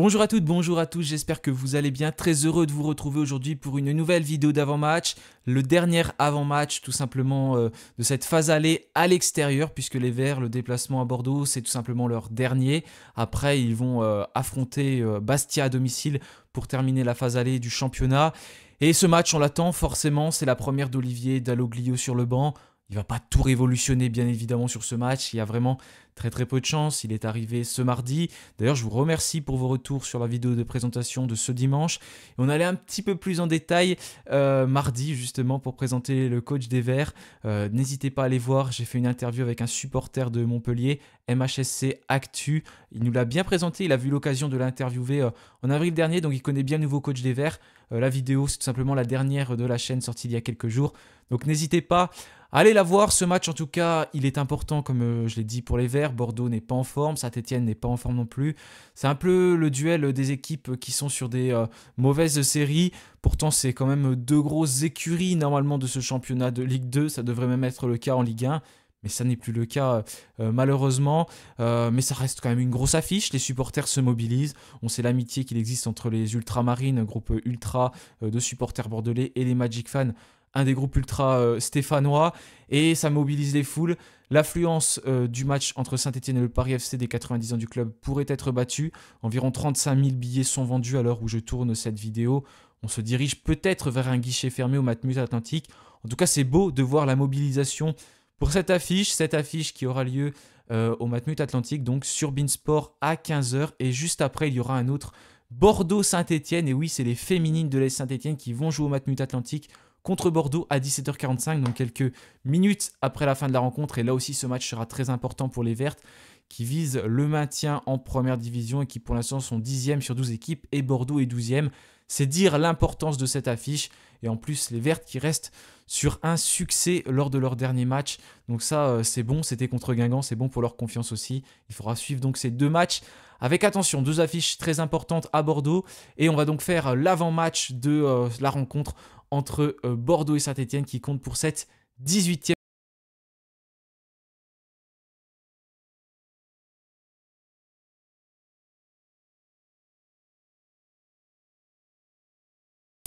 Bonjour à toutes, bonjour à tous, j'espère que vous allez bien. Très heureux de vous retrouver aujourd'hui pour une nouvelle vidéo d'avant-match. Le dernier avant-match tout simplement de cette phase aller à l'extérieur, puisque les Verts, le déplacement à Bordeaux, c'est tout simplement leur dernier. Après, ils vont affronter Bastia à domicile pour terminer la phase aller du championnat. Et ce match, on l'attend forcément, c'est la première d'Olivier Dalloglio sur le banc. Il ne va pas tout révolutionner bien évidemment sur ce match, il y a vraiment très peu de chance, il est arrivé ce mardi. D'ailleurs je vous remercie pour vos retours sur la vidéo de présentation de ce dimanche. Et on allait un petit peu plus en détail mardi justement pour présenter le coach des Verts. N'hésitez pas à aller voir, j'ai fait une interview avec un supporter de Montpellier, MHSC Actu. Il nous l'a bien présenté, il a vu l'occasion de l'interviewer en avril dernier, donc il connaît bien le nouveau coach des Verts. La vidéo c'est tout simplement la dernière de la chaîne sortie il y a quelques jours. Donc n'hésitez pas. Allez la voir, ce match en tout cas, il est important comme je l'ai dit pour les Verts. Bordeaux n'est pas en forme, Saint-Etienne n'est pas en forme non plus. C'est un peu le duel des équipes qui sont sur des mauvaises séries. Pourtant c'est quand même deux grosses écuries normalement de ce championnat de Ligue 2. Ça devrait même être le cas en Ligue 1. Mais ça n'est plus le cas malheureusement. Mais ça reste quand même une grosse affiche. Les supporters se mobilisent. On sait l'amitié qu'il existe entre les Ultramarines, groupe ultra de supporters bordelais, et les Magic Fans, un des groupes ultra stéphanois, et ça mobilise les foules. L'affluence du match entre Saint-Etienne et le Paris FC des 90 ans du club pourrait être battue. Environ 35 000 billets sont vendus à l'heure où je tourne cette vidéo. On se dirige peut-être vers un guichet fermé au Matmut Atlantique. En tout cas, c'est beau de voir la mobilisation pour cette affiche qui aura lieu au Matmut Atlantique, donc sur Beansport à 15 h. Et juste après, il y aura un autre Bordeaux-Saint-Etienne. Et oui, c'est les féminines de l'AS Saint-Etienne qui vont jouer au Matmut Atlantique contre Bordeaux à 17h45, donc quelques minutes après la fin de la rencontre. Et là aussi, ce match sera très important pour les Vertes qui visent le maintien en première division et qui pour l'instant sont 10e sur 12 équipes, et Bordeaux est 12e. C'est dire l'importance de cette affiche. Et en plus, les Vertes qui restent sur un succès lors de leur dernier match. Donc ça, c'est bon, c'était contre Guingamp, c'est bon pour leur confiance aussi. Il faudra suivre donc ces deux matchs avec attention, deux affiches très importantes à Bordeaux. Et on va donc faire l'avant-match de la rencontre entre Bordeaux et Saint-Etienne qui compte pour cette 18e.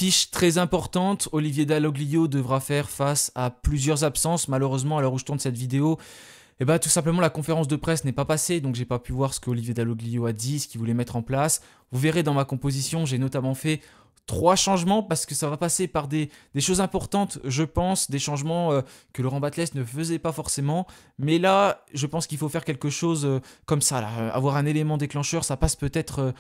Fiche très importante, Olivier Dalloglio devra faire face à plusieurs absences. Malheureusement, à l'heure où je tourne cette vidéo, tout simplement la conférence de presse n'est pas passée, donc j'ai pas pu voir ce que Olivier Dalloglio a dit, ce qu'il voulait mettre en place. Vous verrez dans ma composition, j'ai notamment fait 3 changements parce que ça va passer par des choses importantes, je pense, des changements que Laurent Batles ne faisait pas forcément. Mais là, je pense qu'il faut faire quelque chose comme ça, là. Avoir un élément déclencheur, ça passe peut-être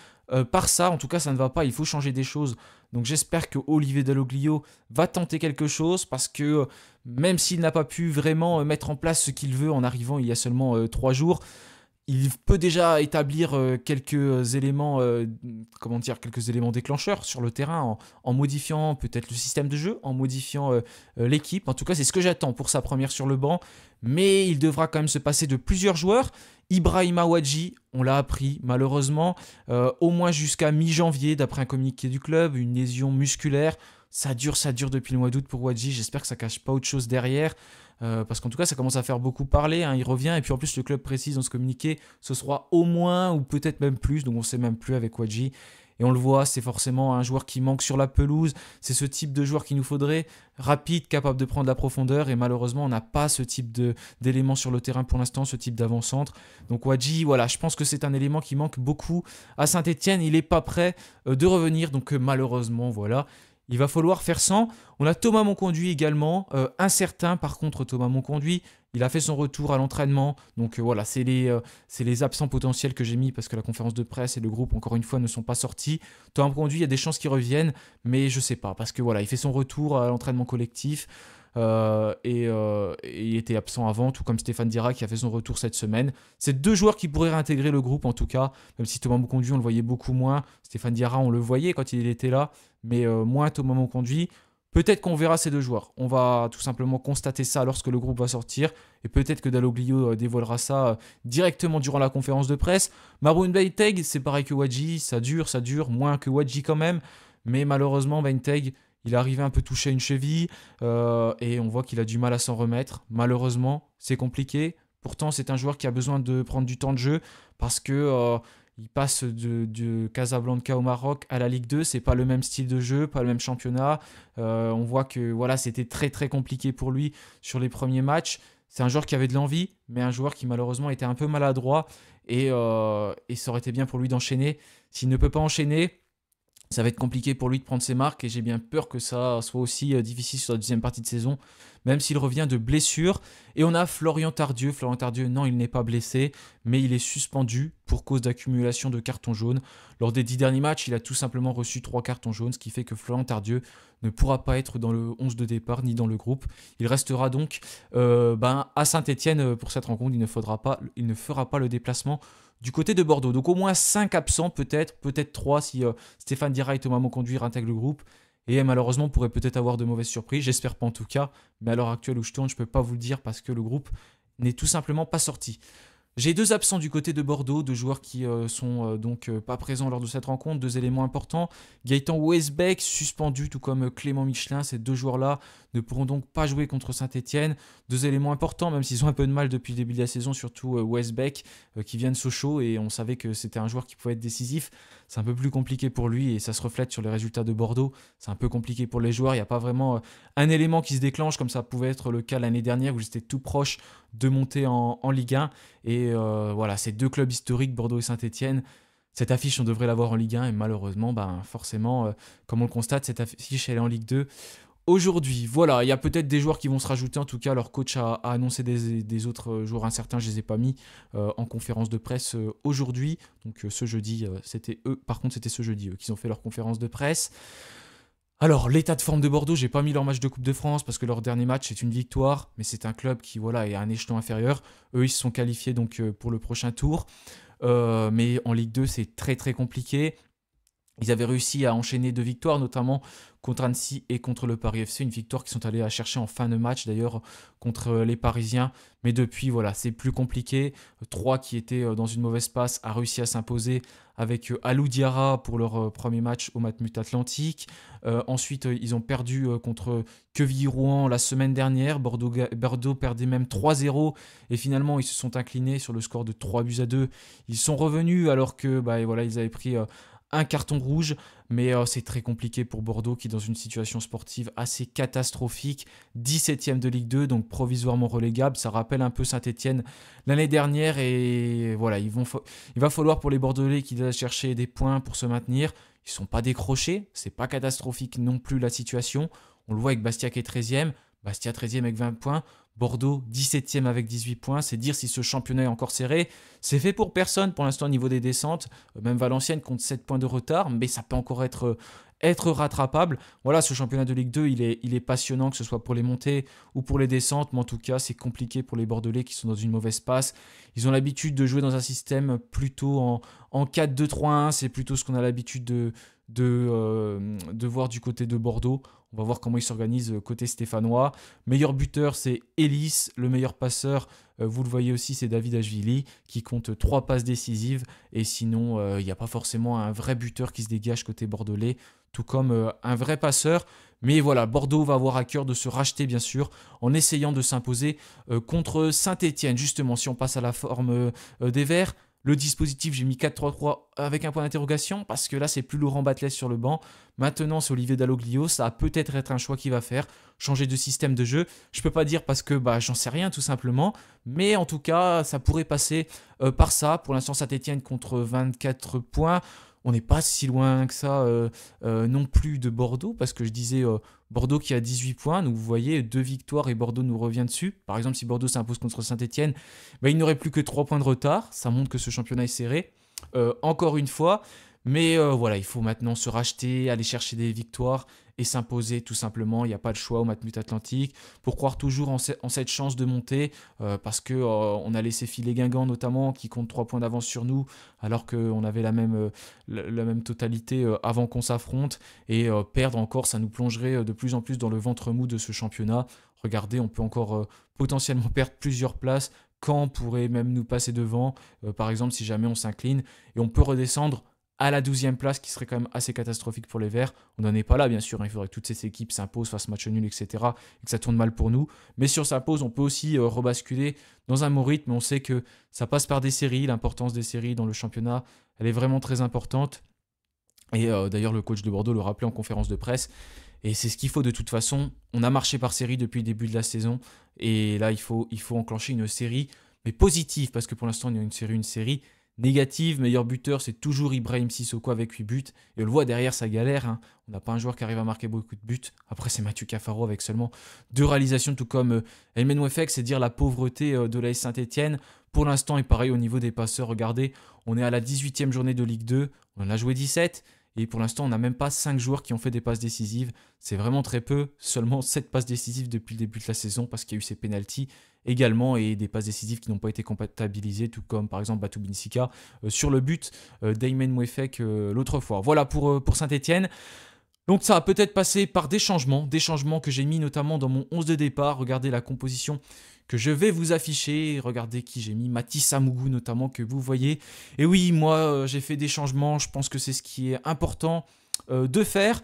par ça. En tout cas, ça ne va pas, il faut changer des choses. Donc j'espère que Olivier Dalloglio va tenter quelque chose parce que même s'il n'a pas pu vraiment mettre en place ce qu'il veut en arrivant il y a seulement 3 jours, il peut déjà établir quelques éléments, quelques éléments déclencheurs sur le terrain en modifiant peut-être le système de jeu, en modifiant l'équipe. En tout cas, c'est ce que j'attends pour sa première sur le banc. Mais il devra quand même se passer de plusieurs joueurs. Ibrahima Wadji, on l'a appris malheureusement, au moins jusqu'à mi-janvier, d'après un communiqué du club, une lésion musculaire. Ça dure depuis le mois d'août pour Wadji. J'espère que ça ne cache pas autre chose derrière. Parce qu'en tout cas ça commence à faire beaucoup parler, hein. Il revient et puis en plus le club précise dans ce communiqué ce sera au moins ou peut-être même plus, donc on ne sait même plus avec Wadji. Et on le voit, c'est forcément un joueur qui manque sur la pelouse, c'est ce type de joueur qu'il nous faudrait, rapide, capable de prendre la profondeur, et malheureusement on n'a pas ce type d'élément sur le terrain pour l'instant, ce type d'avant-centre. Donc Wadji, voilà, je pense que c'est un élément qui manque beaucoup à Saint-Etienne, il n'est pas prêt de revenir, donc malheureusement voilà. Il va falloir faire sans. On a Thomas Monconduit également, incertain par contre Thomas Monconduit. Il a fait son retour à l'entraînement. Donc voilà, c'est les absents potentiels que j'ai mis parce que la conférence de presse et le groupe, encore une fois, ne sont pas sortis. Thomas Monconduit, il y a des chances qu'il revienne, mais je ne sais pas. Parce que voilà, il fait son retour à l'entraînement collectif. Et il était absent avant, tout comme Stéphane Diarra qui a fait son retour cette semaine. C'est deux joueurs qui pourraient réintégrer le groupe en tout cas, même si Thomas Monconduit on le voyait beaucoup moins. Stéphane Diarra on le voyait quand il était là, mais moins Thomas Monconduit. Peut-être qu'on verra ces deux joueurs. On va tout simplement constater ça lorsque le groupe va sortir. Et peut-être que Dalloglio dévoilera ça directement durant la conférence de presse. Marouane Beiteg, c'est pareil que Wadji. Ça dure. Moins que Wadji quand même. Mais malheureusement, Beiteg, il est arrivé un peu touché à une cheville. Et on voit qu'il a du mal à s'en remettre. Malheureusement, c'est compliqué. Pourtant, c'est un joueur qui a besoin de prendre du temps de jeu. Parce que Il passe de Casablanca au Maroc à la Ligue 2. C'est pas le même style de jeu, pas le même championnat. On voit que voilà, c'était très très compliqué pour lui sur les premiers matchs. C'est un joueur qui avait de l'envie, mais un joueur qui malheureusement était un peu maladroit. Et ça aurait été bien pour lui d'enchaîner. S'il ne peut pas enchaîner, ça va être compliqué pour lui de prendre ses marques et j'ai bien peur que ça soit aussi difficile sur la deuxième partie de saison, même s'il revient de blessure. Et on a Florian Tardieu. Florian Tardieu, non, il n'est pas blessé, mais il est suspendu pour cause d'accumulation de cartons jaunes. Lors des 10 derniers matchs, il a tout simplement reçu 3 cartons jaunes, ce qui fait que Florian Tardieu ne pourra pas être dans le 11 de départ ni dans le groupe. Il restera donc à Saint-Etienne pour cette rencontre. Il ne fera pas le déplacement du côté de Bordeaux. Donc au moins 5 absents peut-être 3 si Stéphane Dira et Thomas Monconduire intègrent le groupe. Et malheureusement, on pourrait peut-être avoir de mauvaises surprises. J'espère pas en tout cas. Mais à l'heure actuelle où je tourne, je ne peux pas vous le dire parce que le groupe n'est tout simplement pas sorti. J'ai 2 absents du côté de Bordeaux, 2 joueurs qui sont donc pas présents lors de cette rencontre, 2 éléments importants. Gaëtan Westbeck suspendu, tout comme Clément Michelin. Ces 2 joueurs-là ne pourront donc pas jouer contre Saint-Etienne. 2 éléments importants, même s'ils ont un peu de mal depuis le début de la saison, surtout Westbeck qui vient de Sochaux et on savait que c'était un joueur qui pouvait être décisif. C'est un peu plus compliqué pour lui et ça se reflète sur les résultats de Bordeaux. C'est un peu compliqué pour les joueurs, il n'y a pas vraiment un élément qui se déclenche comme ça pouvait être le cas l'année dernière où j'étais tout proche de monter en Ligue 1. Et voilà, ces 2 clubs historiques, Bordeaux et Saint-Etienne, cette affiche, on devrait l'avoir en Ligue 1. Et malheureusement, forcément, comme on le constate, cette affiche, elle est en Ligue 2. Aujourd'hui, voilà, il y a peut-être des joueurs qui vont se rajouter. En tout cas, leur coach a annoncé des autres joueurs incertains. Je ne les ai pas mis en conférence de presse aujourd'hui. Donc ce jeudi, c'était eux. Par contre, c'était ce jeudi qu'ils ont fait leur conférence de presse. Alors, l'état de forme de Bordeaux, j'ai pas mis leur match de Coupe de France parce que leur dernier match, c'est une victoire. Mais c'est un club qui voilà, est à un échelon inférieur. Eux, ils se sont qualifiés donc, pour le prochain tour. Mais en Ligue 2, c'est très très compliqué. Ils avaient réussi à enchaîner 2 victoires, notamment contre Annecy et contre le Paris FC. Une victoire qu'ils sont allés à chercher en fin de match, d'ailleurs, contre les Parisiens. Mais depuis, voilà, c'est plus compliqué. 3 qui étaient dans une mauvaise passe a réussi à s'imposer avec Alou Diarra pour leur premier match au Matmut Atlantique. Ensuite, ils ont perdu contre Quevilly-Rouen la semaine dernière. Bordeaux perdait même 3-0 et finalement, ils se sont inclinés sur le score de 3-2. Ils sont revenus alors que voilà, ils avaient pris un carton rouge, mais c'est très compliqué pour Bordeaux qui est dans une situation sportive assez catastrophique, 17e de Ligue 2, donc provisoirement relégable. Ça rappelle un peu Saint-Etienne l'année dernière et voilà, il va falloir pour les Bordelais qu'ils aillent chercher des points pour se maintenir. Ils ne sont pas décrochés, c'est pas catastrophique non plus la situation. On le voit avec Bastia qui est 13e, Bastia 13e avec 20 points. Bordeaux 17e avec 18 points, c'est dire si ce championnat est encore serré. C'est fait pour personne pour l'instant au niveau des descentes. Même Valenciennes compte 7 points de retard, mais ça peut encore être rattrapable. Voilà, ce championnat de Ligue 2, il est passionnant, que ce soit pour les montées ou pour les descentes, mais en tout cas, c'est compliqué pour les Bordelais qui sont dans une mauvaise passe. Ils ont l'habitude de jouer dans un système plutôt en 4-2-3-1, c'est plutôt ce qu'on a l'habitude de voir du côté de Bordeaux. On va voir comment ils s'organisent côté stéphanois. Meilleur buteur, c'est Elis. Le meilleur passeur, vous le voyez aussi, c'est David Ashvili qui compte 3 passes décisives. Et sinon, il n'y a pas forcément un vrai buteur qui se dégage côté bordelais, tout comme un vrai passeur. Mais voilà, Bordeaux va avoir à cœur de se racheter, bien sûr, en essayant de s'imposer contre Saint-Etienne. Justement, si on passe à la forme des Verts, le dispositif, j'ai mis 4-3-3 avec un point d'interrogation parce que là, c'est plus Laurent Batles sur le banc. Maintenant, c'est Olivier Dalloglio. Ça va peut-être être un choix qu'il va faire, changer de système de jeu. Je ne peux pas dire parce que j'en sais rien tout simplement. Mais en tout cas, ça pourrait passer par ça. Pour l'instant, Saint-Etienne contre 24 points. On n'est pas si loin que ça non plus de Bordeaux, parce que je disais Bordeaux qui a 18 points, donc vous voyez 2 victoires et Bordeaux nous revient dessus. Par exemple, si Bordeaux s'impose contre Saint-Etienne, il n'aurait plus que 3 points de retard, ça montre que ce championnat est serré, encore une fois. Mais voilà, il faut maintenant se racheter, aller chercher des victoires et s'imposer tout simplement. Il n'y a pas de choix au Matmut Atlantique pour croire toujours en cette chance de monter parce qu'on a laissé filer Guingamp notamment qui compte 3 points d'avance sur nous alors qu'on avait la même totalité avant qu'on s'affronte et perdre encore, ça nous plongerait de plus en plus dans le ventre mou de ce championnat. Regardez, on peut encore potentiellement perdre plusieurs places. Caen pourrait même nous passer devant, par exemple si jamais on s'incline et on peut redescendre à la 12e place qui serait quand même assez catastrophique pour les Verts. On n'en est pas là bien sûr, il faudrait que toutes ces équipes s'imposent, fassent match nul, etc. et que ça tourne mal pour nous. Mais si on s'impose, on peut aussi rebasculer dans un bon rythme. On sait que ça passe par des séries, l'importance des séries dans le championnat elle est vraiment très importante. Et d'ailleurs, le coach de Bordeaux le rappelait en conférence de presse. Et c'est ce qu'il faut de toute façon. On a marché par série depuis le début de la saison. Et là, il faut enclencher une série, mais positive, parce que pour l'instant, il y a une série négative. Meilleur buteur, c'est toujours Ibrahim Sissoko avec 8 buts. Et on le voit derrière, ça galère. Hein. On n'a pas un joueur qui arrive à marquer beaucoup de buts. Après, c'est Mathieu Cafaro avec seulement 2 réalisations, tout comme Elmen Wefek, c'est dire la pauvreté de l'AS Saint-Etienne. Pour l'instant, et pareil au niveau des passeurs, regardez, on est à la 18e journée de Ligue 2. On en a joué 17. Et pour l'instant, on n'a même pas 5 joueurs qui ont fait des passes décisives. C'est vraiment très peu. Seulement 7 passes décisives depuis le début de la saison parce qu'il y a eu ces pénaltys également et des passes décisives qui n'ont pas été comptabilisées, tout comme par exemple Batou Binsika sur le but d'Aymen Mouefek l'autre fois. Voilà pour Saint-Etienne. Donc ça a peut-être passé par des changements que j'ai mis notamment dans mon 11 de départ. Regardez la composition que je vais vous afficher. Regardez qui j'ai mis, Matisse Amougou notamment, que vous voyez. Et oui, moi j'ai fait des changements, je pense que c'est ce qui est important de faire.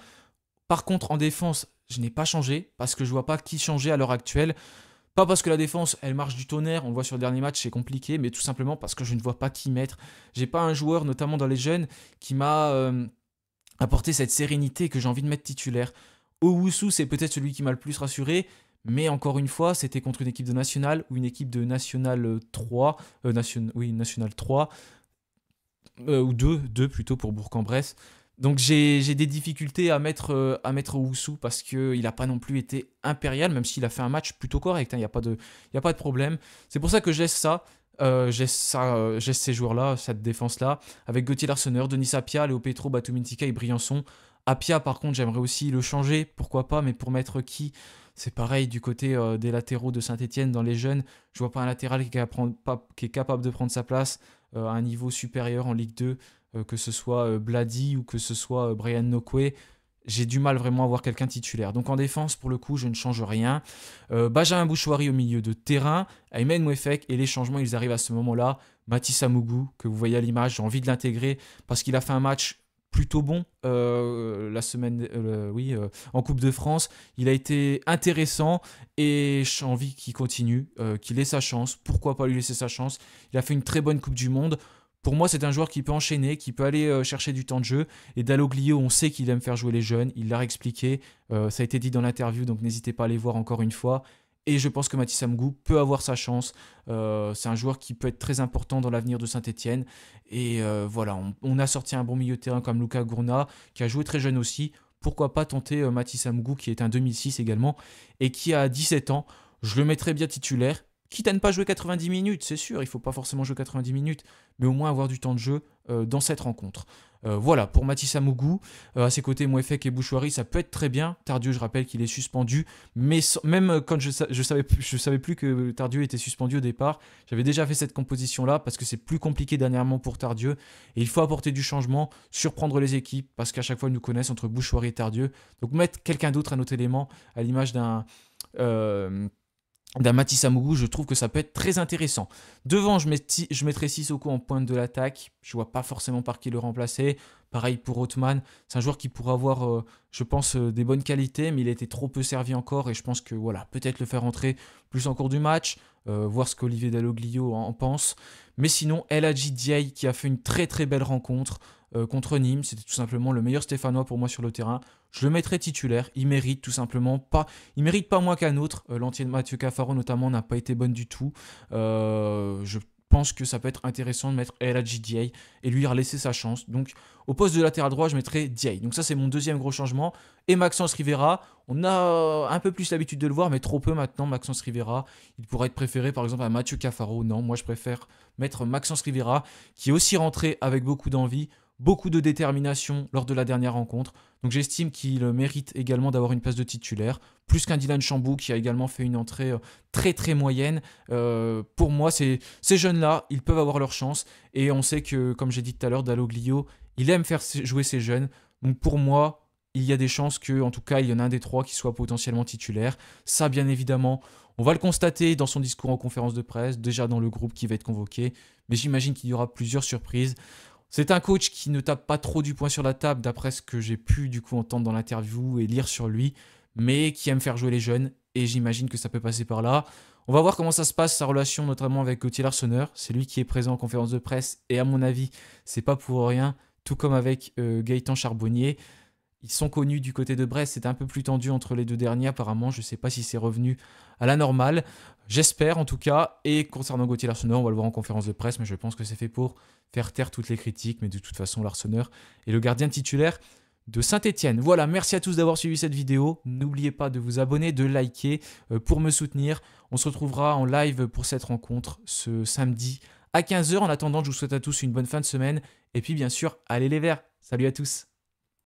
Par contre en défense, je n'ai pas changé, parce que je ne vois pas qui changer à l'heure actuelle. Pas parce que la défense, elle marche du tonnerre, on le voit sur le dernier match, c'est compliqué, mais tout simplement parce que je ne vois pas qui mettre. J'ai pas un joueur, notamment dans les jeunes, qui m'a apporté cette sérénité que j'ai envie de mettre titulaire. Owusu, c'est peut-être celui qui m'a le plus rassuré, mais encore une fois, c'était contre une équipe de National ou une équipe de National 3, National 3, ou 2 plutôt pour Bourg-en-Bresse. Donc j'ai des difficultés à mettre Owusu parce qu'il n'a pas non plus été impérial, même s'il a fait un match plutôt correct, il n'y a pas de problème. C'est pour ça que je laisse ça. J'ai ces joueurs-là, cette défense-là, avec Gauthier Larsonneur, Denis Apia, Léo Petro, Batou Mintika et Briançon. Apia, par contre, j'aimerais aussi le changer, pourquoi pas, mais pour mettre qui? C'est pareil du côté des latéraux de Saint-Etienne, dans les jeunes. Je vois pas un latéral qui est capable de prendre sa place à un niveau supérieur en Ligue 2, que ce soit Bladi ou que ce soit Brian Nokwe. J'ai du mal vraiment à voir quelqu'un titulaire. Donc en défense, pour le coup, je ne change rien. Benjamin Bouchouari au milieu de terrain, Aymen Mouefek, et les changements, ils arrivent à ce moment-là. Matisse Amougou, que vous voyez à l'image, j'ai envie de l'intégrer parce qu'il a fait un match plutôt bon la semaine, en Coupe de France. Il a été intéressant et j'ai envie qu'il continue, qu'il ait sa chance. Pourquoi pas lui laisser sa chance? Il a fait une très bonne Coupe du Monde. Pour moi, c'est un joueur qui peut enchaîner, qui peut aller chercher du temps de jeu. Et Dalloglio, on sait qu'il aime faire jouer les jeunes. Il l'a expliqué. Ça a été dit dans l'interview, donc n'hésitez pas à aller voir encore une fois. Et je pense que Matisse Amougou peut avoir sa chance. C'est un joueur qui peut être très important dans l'avenir de Saint-Etienne. Et voilà, on a sorti un bon milieu de terrain comme Lucas Gourna, qui a joué très jeune aussi. Pourquoi pas tenter Matisse Amougou, qui est un 2006 également, et qui a 17 ans. Je le mettrais bien titulaire. Quitte à ne pas jouer 90 minutes, c'est sûr, il ne faut pas forcément jouer 90 minutes, mais au moins avoir du temps de jeu dans cette rencontre. Voilà, pour Matisse Amougou, à ses côtés, Mouefek et Bouchouari, ça peut être très bien. Tardieu, je rappelle qu'il est suspendu, mais même quand je savais plus que Tardieu était suspendu au départ, j'avais déjà fait cette composition-là, parce que c'est plus compliqué dernièrement pour Tardieu, et il faut apporter du changement, surprendre les équipes, parce qu'à chaque fois, ils nous connaissent entre Bouchouari et Tardieu. Donc mettre quelqu'un d'autre, un autre élément, à l'image d'un Matisse Amougou, je trouve que ça peut être très intéressant. Devant, je mettrai Sissoko en pointe de l'attaque. Je ne vois pas forcément par qui le remplacer. Pareil pour Othman. C'est un joueur qui pourrait avoir, je pense, des bonnes qualités, mais il a été trop peu servi encore. Et je pense que voilà, peut-être le faire entrer plus en cours du match. Voir ce qu'Olivier Dalloglio en pense. Mais sinon, El Hadji Diaye qui a fait une très très belle rencontre contre Nîmes. C'était tout simplement le meilleur Stéphanois pour moi sur le terrain. Je le mettrai titulaire. Il mérite tout simplement pas. Il mérite pas moins qu'un autre. L'entier de Mathieu Cafaro notamment n'a pas été bonne du tout. Je pense que ça peut être intéressant de mettre El Hadji Diaye et lui laisser sa chance. Donc au poste de latéral droit, je mettrai Diaye. Donc ça c'est mon deuxième gros changement. Et Maxence Rivera, on a un peu plus l'habitude de le voir, mais trop peu maintenant. Maxence Rivera, il pourrait être préféré par exemple à Mathieu Cafaro. Non, moi je préfère mettre Maxence Rivera, qui est aussi rentré avec beaucoup d'envie, beaucoup de détermination lors de la dernière rencontre. Donc j'estime qu'il mérite également d'avoir une place de titulaire, plus qu'un Dylan Chambou qui a également fait une entrée très très moyenne. Pour moi, ces jeunes-là, ils peuvent avoir leur chance. Et on sait que, comme j'ai dit tout à l'heure, Dalloglio, il aime faire jouer ces jeunes. Donc pour moi, il y a des chances que, en tout cas, il y en a un des trois qui soit potentiellement titulaire. Ça, bien évidemment, on va le constater dans son discours en conférence de presse, déjà dans le groupe qui va être convoqué. Mais j'imagine qu'il y aura plusieurs surprises. C'est un coach qui ne tape pas trop du poing sur la table, d'après ce que j'ai pu du coup entendre dans l'interview et lire sur lui, mais qui aime faire jouer les jeunes, et j'imagine que ça peut passer par là. On va voir comment ça se passe, sa relation notamment avec Gauthier Larsonneur. C'est lui qui est présent en conférence de presse et à mon avis, c'est pas pour rien. Tout comme avec Gaëtan Charbonnier. Ils sont connus du côté de Brest, c'était un peu plus tendu entre les deux derniers apparemment, je ne sais pas si c'est revenu à la normale, j'espère en tout cas, et concernant Gauthier Larsonneur, on va le voir en conférence de presse, mais je pense que c'est fait pour faire taire toutes les critiques, mais de toute façon Larsonneur est le gardien titulaire de Saint-Etienne. Voilà, merci à tous d'avoir suivi cette vidéo, n'oubliez pas de vous abonner, de liker pour me soutenir, on se retrouvera en live pour cette rencontre ce samedi à 15 h. En attendant, je vous souhaite à tous une bonne fin de semaine, et puis bien sûr, allez les Verts, salut à tous.